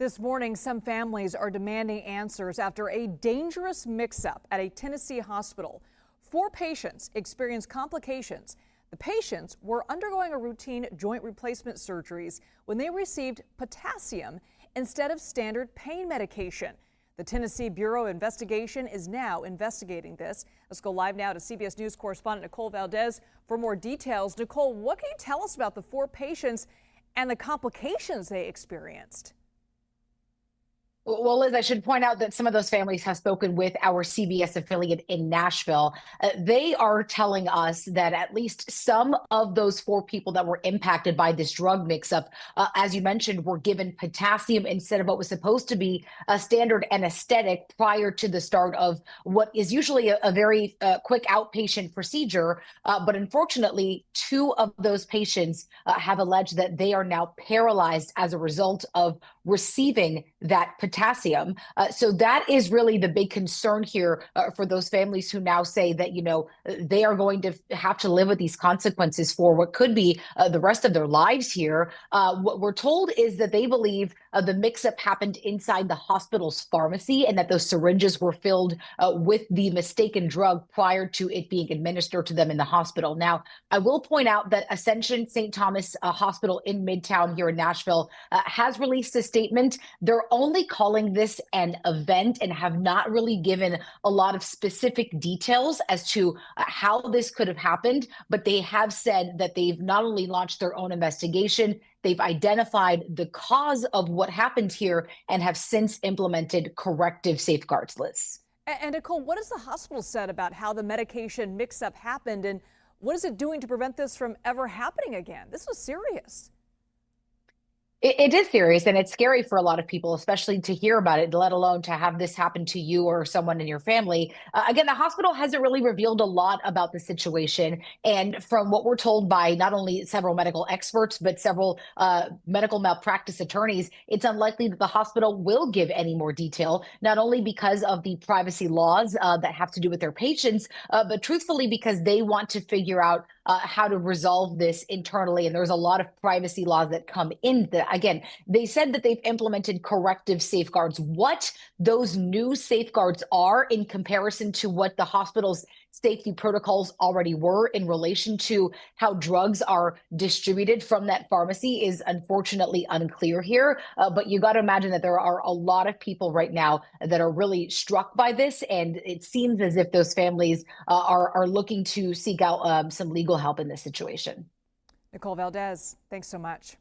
This morning, some families are demanding answers after a dangerous mix-up at a Tennessee hospital. 4 patients experienced complications. The patients were undergoing a routine joint replacement surgeries when they received potassium instead of standard pain medication. The Tennessee Bureau of Investigation is now investigating this. Let's go live now to CBS News correspondent Nicole Valdes for more details. Nicole, what can you tell us about the 4 patients and the complications they experienced? Well, Liz, I should point out that some of those families have spoken with our CBS affiliate in Nashville. They are telling us that at least some of those 4 people that were impacted by this drug mix-up, as you mentioned, were given potassium instead of what was supposed to be a standard anesthetic prior to the start of what is usually a very quick outpatient procedure. But unfortunately, 2 of those patients have alleged that they are now paralyzed as a result of receiving that potassium. So that is really the big concern here for those families who now say that, they are going to have to live with these consequences for what could be the rest of their lives here. What we're told is that they believe the mix-up happened inside the hospital's pharmacy and that those syringes were filled with the mistaken drug prior to it being administered to them in the hospital. Now, I will point out that Ascension St. Thomas Hospital in Midtown here in Nashville has released a statement. They're only calling this an event and have not really given a lot of specific details as to how this could have happened, but they have said that they've not only launched their own investigation, they've identified the cause of what happened here and have since implemented corrective safeguards, Liz. And Nicole, what has the hospital said about how the medication mix-up happened, and what is it doing to prevent this from ever happening again? This was serious. It is serious, and it's scary for a lot of people, especially to hear about it, let alone to have this happen to you or someone in your family. Again, the hospital hasn't really revealed a lot about the situation. And from what we're told by not only several medical experts, but several medical malpractice attorneys, it's unlikely that the hospital will give any more detail, not only because of the privacy laws that have to do with their patients, but truthfully because they want to figure out how to resolve this internally. And there's a lot of privacy laws that come in that. Again, they said that they've implemented corrective safeguards. What those new safeguards are in comparison to what the hospital's safety protocols already were in relation to how drugs are distributed from that pharmacy is unfortunately unclear here. But you got to imagine that there are a lot of people right now that are really struck by this. And it seems as if those families are looking to seek out some legal help in this situation. Nicole Valdes, thanks so much.